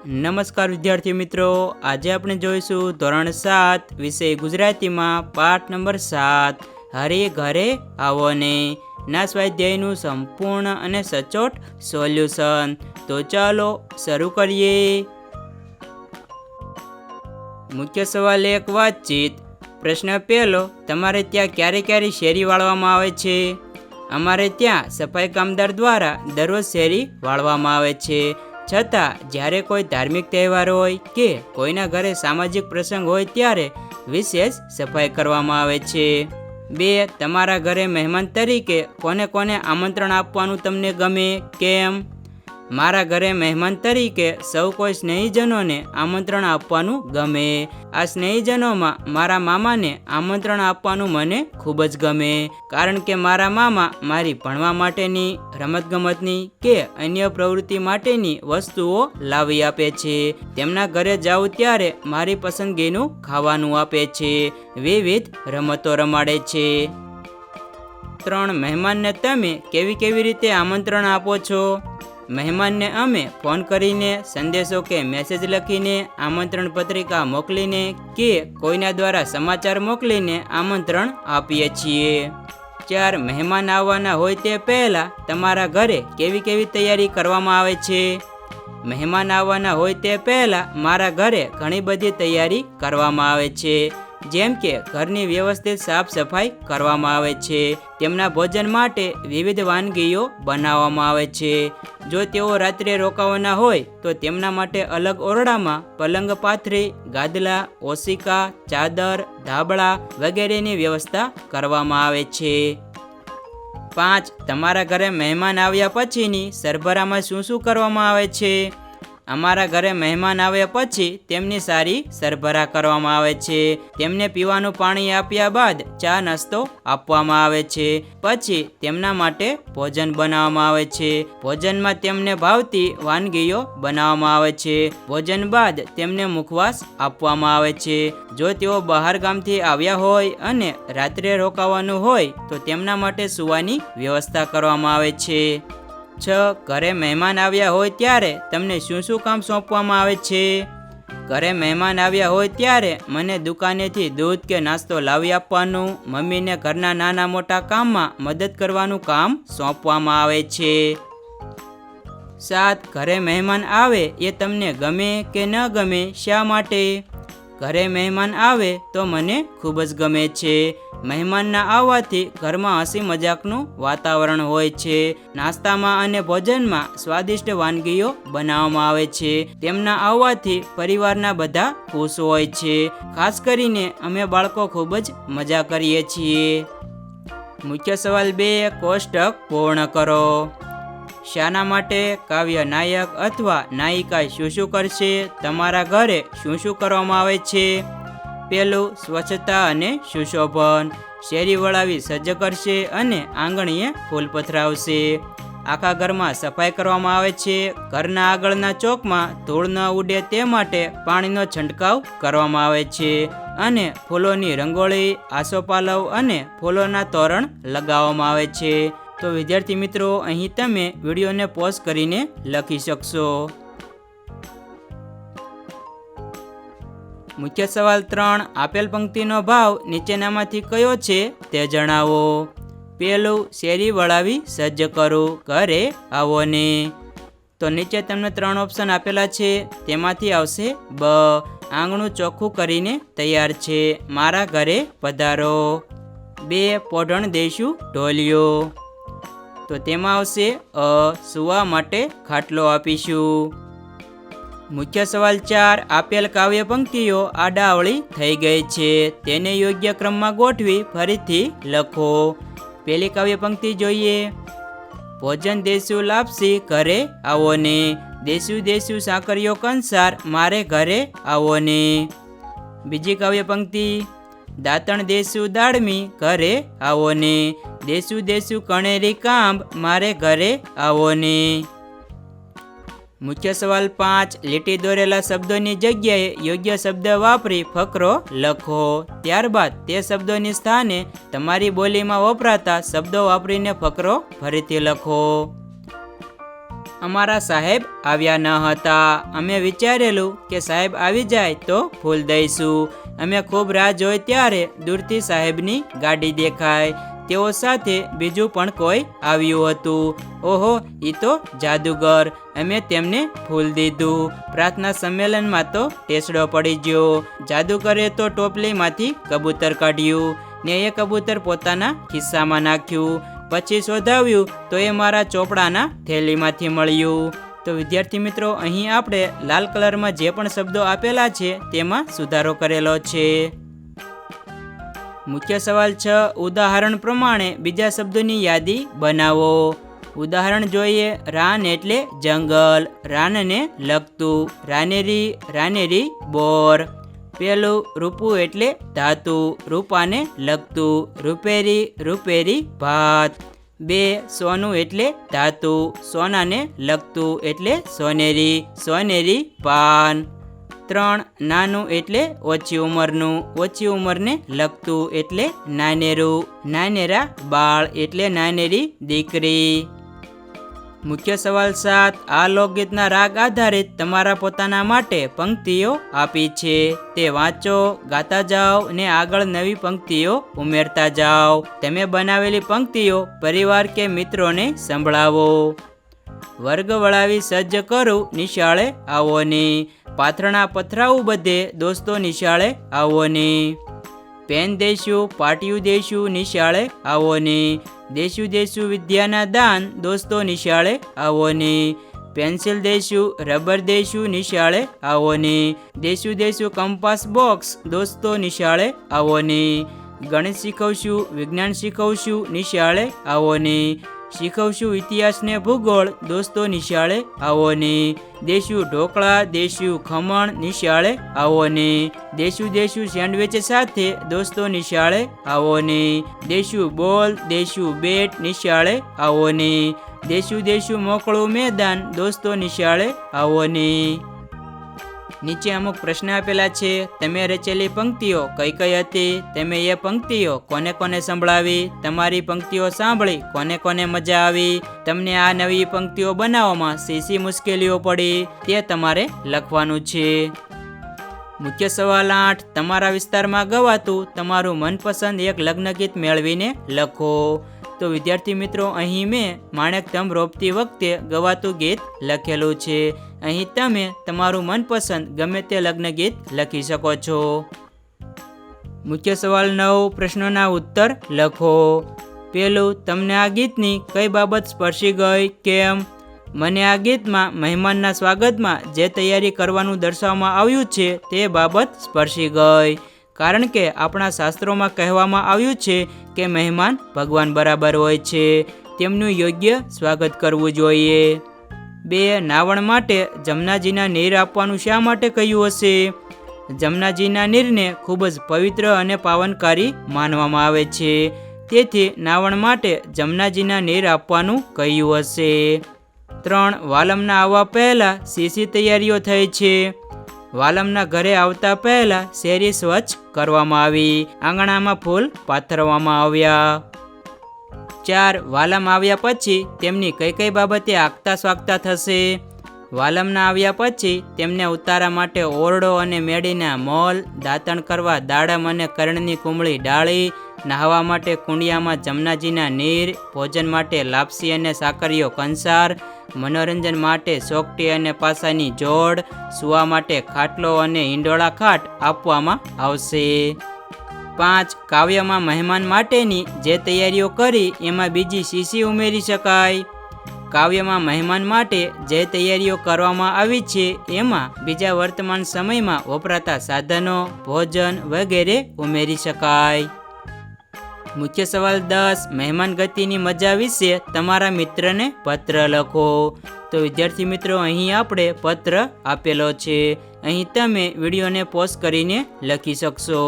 નમસ્કાર વિદ્યાર્થી મિત્રો, આજે આપણે જોઈશું ધોરણ 7 વિષય ગુજરાતીમાં પાઠ નંબર 7 હરી ઘરે આવો ને ના સ્વાધ્યાયનું સંપૂર્ણ અને સચોટ સોલ્યુશન। તો ચાલો શરૂ કરીએ। મુખ્ય સવાલ 1, વાતચીત। પ્રશ્ન પહેલો, તમારે ત્યાં ક્યારે ક્યારે શેરી વાળવામાં આવે છે? અમારે ત્યાં સફાઈ કામદાર દ્વારા દરરોજ શેરી વાળવામાં આવે છે, છતાં જ્યારે કોઈ ધાર્મિક તહેવાર હોય કે કોઈના ઘરે સામાજિક પ્રસંગ હોય ત્યારે વિશેષ સફાઈ કરવામાં આવે છે। 2, તમારા ઘરે મહેમાન તરીકે કોને કોને આમંત્રણ આપવાનું તમને ગમે, કેમ? મારા ઘરે મહેમાન તરીકે સૌ કોઈ સ્નેહીજનોને આમંત્રણ આપવાનું ગમે। આ સ્નેહીજનોમાં મારા મામાને આમંત્રણ આપવાનું મને ખૂબ જ ગમે, કારણ કે મારા મામા મારી ભણવા માટેની, રમતગમતની કે અન્ય પ્રવૃત્તિ માટેની વસ્તુઓ લાવી આપે છે। તેમના ઘરે જાઉં ત્યારે મારી પસંદગીનું ખાવાનું આપે છે, વિવિધ રમતો રમાડે છે। 3, મહેમાનને તમે કેવી કેવી રીતે આમંત્રણ આપો છો? મહેમાનને અમે ફોન કરીને, સંદેશો કે મેસેજ લખીને, આમંત્રણ પત્રિકા મોકલીને કે કોઈના દ્વારા સમાચાર મોકલીને આમંત્રણ આપીએ છીએ। 4, મહેમાન આવવાના હોય તે પહેલાં તમારા ઘરે કેવી કેવી તૈયારી કરવામાં આવે છે? મહેમાન આવવાના હોય તે પહેલાં મારા ઘરે ઘણી બધી તૈયારી કરવામાં આવે છે, જેમ કે ઘરની વ્યવસ્થિત સાફ સફાઈ કરવામાં આવે છે, તેમના ભોજન માટે વિવિધ વાનગીઓ બનાવવામાં આવે છે। જો તેઓ રાત્રે રોકાવાના હોય તો તેમના માટે અલગ ઓરડામાં પલંગ પાથરી, ગાદલા, ઓશિકા, ચાદર, ધાબળા વગેરેની વ્યવસ્થા કરવામાં આવે છે। 5, તમારા ઘરે મહેમાન આવ્યા પછીની સરભરામાં શું શું કરવામાં આવે છે? અમારા ઘરે મહેમાન આવ્યા પછી તેમની સારી સરભરા કરવામાં આવે છે, તેમને પીવાનું પાણી આપ્યા બાદ ચા નાસ્તો આપવામાં આવે છે, પછી તેમના માટે ભોજન બનાવવામાં આવે છે, ભોજનમાં તેમને ભાવતી વાનગીઓ બનાવવામાં આવે છે, ભોજન બાદ તેમને મુખવાસ આપવામાં આવે છે। જો તેઓ બહાર ગામથી આવ્યા હોય અને રાત્રે રોકાવાનું હોય તો તેમના માટે સૂવાની વ્યવસ્થા કરવામાં આવે છે। 6, ઘરે મહેમાન આવ્યા હોય ત્યારે તમને શું શું કામ સોંપવામાં આવે છે? ઘરે મહેમાન આવ્યા હોય ત્યારે મને દુકાનેથી દૂધ કે નાસ્તો લાવી આપવાનું, મમ્મીને ઘરના નાના મોટા કામમાં મદદ કરવાનું કામ સોંપવામાં આવે છે। 7, ઘરે મહેમાન આવે એ તમને ગમે કે ન ગમે, શા માટે? ઘરે મહેમાન આવે તો મને ખૂબ જ ગમે છે। મહેમાનના આવવાથી ઘરમાં હસી મજાકનું વાતાવરણ હોય છે, નાસ્તામાં અને ભોજનમાં સ્વાદિષ્ટ વાનગીઓ બનાવવામાં આવે છે, તેમના આવવાથી પરિવારના બધા ખુશ હોય છે, ખાસ કરીને અમે બાળકો ખૂબ જ મજા કરીએ છીએ। મુખ્ય સવાલ 2, કોષ્ટક પૂર્ણ કરો। શાના માટે કાવ્ય નાયક અથવા નાયિકા શું શું કરશે? તમારા ઘરે શું શું કરવામાં આવે છે? પહેલું, સ્વચ્છતા અને સુશોભન, શેરી વળાવી સજ્જ કરશે અને આંગણીએ ફૂલ પથરાવશે। આખા ઘરમાં સફાઈ કરવામાં આવે છે, ઘરના આગળના ચોકમાં ધૂળ ન ઉડે તે માટે પાણીનો છંટકાવ કરવામાં આવે છે અને ફૂલોની રંગોળી, આસોપાલવ અને ફૂલોના તોરણ લગાવવામાં આવે છે। તો વિદ્યાર્થી મિત્રો, અહીં તમે વિડીયોને પોઝ કરીને લખી શકશો। મુખ્ય સવાલ 3, આપેલ પંક્તિનો ભાવ નીચેનામાંથી કયો છે તે જણાવો। પહેલું, શેરી વળાવી સજ્જ કરું, ઘરે આવો ને। તો નીચે તમને 3 ઓપ્શન આપેલા છે, તેમાંથી આવશે બ, આંગણું ચોખ્ખું કરીને તૈયાર છે, મારા ઘરે પધારો। 2, પોઢણ દઈશું ઢોલિયો, તો તેમાં આવશે અ, સૂવા માટે ખાટલો આપીશું। મુખ્ય સવાલ 4, આપેલ કાવ્ય પંક્તિઓ આડાઅવળી થઈ ગઈ છે, તેને યોગ્ય ક્રમમાં ગોઠવી ફરીથી લખો। પહેલી કાવ્ય પંક્તિ જોઈએ। ભોજન દેશું લાપસી, ઘરે આવો ને, દેશું દેશું સાકરિયો કંસાર, મારે ઘરે આવો ને। બીજી કાવ્ય પંક્તિ, દાંતણ દેશું દાળમી, ઘરે આવો ને, દેશું દેશું કણેરી કાંબ, મારે ઘરે આવો ને। મુખ્ય સવાલ 5, લીટી દોરેલા શબ્દોની જગ્યાએ યોગ્ય શબ્દ વાપરી ફકરો લખો, ત્યારબાદ તે શબ્દોની સ્થાને તમારી બોલીમાં વપરાતા શબ્દો વાપરીને ફકરો ફરીથી લખો। અમારા સાહેબ આવ્યા ન હતા. અમે વિચારેલું કે સાહેબ આવી જાય તો ફૂલ દઈશું. અમે ખૂબ રાહ જોઈ ત્યારે દૂરથી સાહેબની ગાડી દેખાય. તેઓ સાથે બીજું પણ કોઈ આવ્યું હતું. ઓહો, એ તો જાદુગર. અમે તેમને ફૂલ દીધું. પ્રાર્થના સંમેલનમાં તો ટેસડો પડી ગયો. જાદુગરે તો ટોપલીમાંથી કબૂતર કાઢ્યું ને એ કબૂતર પોતાના ખિસ્સામાં નાખ્યું. પછી શોધાવ્યું તો એ મારા ચોપડાના થેલીમાંથી મળ્યું. તો વિદ્યાર્થી મિત્રો, અહીં આપણે લાલ કલરમાં જે પણ શબ્દો આપેલા છે તેમાં સુધારો કરેલો છે. મુખ્ય સવાલ 6. ઉદાહરણ પ્રમાણે બીજા શબ્દોની યાદી બનાવો. ઉદાહરણ જોઈએ. રાન એટલે જંગલ, રાનને લગતું. રાનેરી, રાનેરી બોર. પેલું રૂપું એટલે ધાતુ, રૂપાને લગતું. રૂપેરી, રૂપેરી ભાત. 2. સોનું એટલે ધાતુ, સોનાને લગતું એટલે સોનેરી, સોનેરી પાન. 3. નાનું એટલે ઓછી ઉંમરનું, ઓછી ઉંમરને લગતું એટલે નાનેરું, નાનેરા બાળ એટલે નાનેરી દીકરી. મુખ્ય સવાલ 7. આ લોકગીતના રાગ આધારિત તમારા પોતાના માટે પંક્તિઓ આપી છે. તે વાંચો, ગાતા જાઓ ને આગળ નવી પંક્તિઓ ઉમેરતા જાઓ. તમે બનાવેલી પંક્તિઓ પરિવાર કે મિત્રોને સંભળાવો. વર્ગ વળાવી સજ્જ કરું, નિશાળે આવો ની. પાથરણા પથરાવું બધે, દોસ્તો નિશાળે આવો ની. પેન દઈશું, પાટિયું દઈશું, નિશાળે આવો ની. દેશું દેશું વિદ્યાના દાન, દોસ્તો નિશાળે આવો ની. પેન્સિલ દઈશું, રબર દઈશું, નિશાળે આવો ની. દેશું દેશું કંપાસ બોક્સ, દોસ્તો નિશાળે આવો ની. ગણિત શીખવશું, વિજ્ઞાન શીખવશું, નિશાળે આવો ની. શીખવશું ઇતિહાસ ને ભૂગોળ, દોસ્તો નિશાળે આવો ની. દેશું ઢોકળા, દેશું ખમણ, નિશાળે આવો ની. દેશું દેશું સેન્ડવિચ સાથે, દોસ્તો નિશાળે આવો ની. દેશું બોલ, દેશું બેટ, નિશાળે આવો ની. દેશું દેશું મોકળું મેદાન, દોસ્તો નિશાળે આવો ની. નીચે અમુક પ્રશ્ન આપેલા છે. તમે રચેલી પંક્તિઓ કઈ કઈ હતી? તમે એ પંક્તિઓ કોને કોને સંભળાવી? તમારી પંક્તિઓ સાંભળી કોને કોને મજા આવી? તમને આ નવી પંક્તિઓ બનાવવામાં શી મુશ્કેલીઓ પડી તે તમારે લખવાનું છે. મુખ્ય સવાલ 8. તમારા વિસ્તારમાં ગવાતું તમારું મનપસંદ એક લગ્ન ગીત મેળવીને લખો. તો વિદ્યાર્થી મિત્રો, અહીં મેં માણેકધમ રોપતી વખતે ગવાતું ગીત લખેલું છે. અહીં તમે તમારું મનપસંદ ગમે તે લગ્ન ગીત લખી શકો છો. મુખ્ય સવાલ 9. પ્રશ્નોના ઉત્તર લખો. પેલું, તમને આ ગીતની કઈ બાબત સ્પર્શી ગઈ? કેમ? મને આ ગીતમાં મહેમાનના સ્વાગતમાં જે તૈયારી કરવાનું દર્શાવવામાં આવ્યું છે તે બાબત સ્પર્શી ગઈ. કારણ કે આપણા શાસ્ત્રોમાં કહેવામાં આવ્યું છે કે મહેમાન ભગવાન બરાબર હોય છે, તેમનું યોગ્ય સ્વાગત કરવું જોઈએ. 2. નાવણ માટે જમનાજીના નીર આપવાનું શા માટે કહ્યું હશે? જમનાજીના નીરને ખૂબ જ પવિત્ર અને પાવનકારી માનવામાં આવે છે, તેથી નાવણ માટે જમનાજીના નીર આપવાનું કહ્યું હશે. 3. વાલમના આવવા પહેલાં શી તૈયારીઓ થઈ છે? વાલમના ઘરે આવતા પહેલા શેરી સ્વચ્છ કરવામાં આવી, આંગણામાં ફૂલ પાથરવામાં આવ્યા. 4. વાલમ આવ્યા પછી તેમની કઈ કઈ બાબતે આગતા સ્વાગતા થશે? વાલમના આવ્યા પછી તેમને ઉતારા માટે ઓરડો અને મેડીના મોલ, દાંતણ કરવા દાડમ અને કરણની કુમળી ડાળી, નહાવા માટે કુંડિયામાં જમનાજીના નીર, ભોજન માટે લાપસી અને સાકરીઓ કંસાર, મનોરંજન માટે સોકટી અને પાસાની જોડ, સૂવા માટે ખાટલો અને હિંડોળા ખાટ આપવામાં આવશે. 5. કાવ્યમાં મહેમાન માટેની જે તૈયારીઓ કરી એમાં બીજી શીશી ઉમેરી શકાય? કાવ્યમાં મહેમાન માટે જે તૈયારીઓ કરવામાં આવી છે એમાં બીજા વર્તમાન સમયમાં વપરાતા સાધનો, ભોજન વગેરે ઉમેરી શકાય. મુખ્ય સવાલ 10. મહેમાન ગતિની મજા વિશે તમારા મિત્રને પત્ર લખો. તો વિદ્યાર્થી મિત્રો, અહીં આપણે પત્ર આપેલો છે. અહીં તમે વિડીયોને પોઝ કરીને લખી શકશો.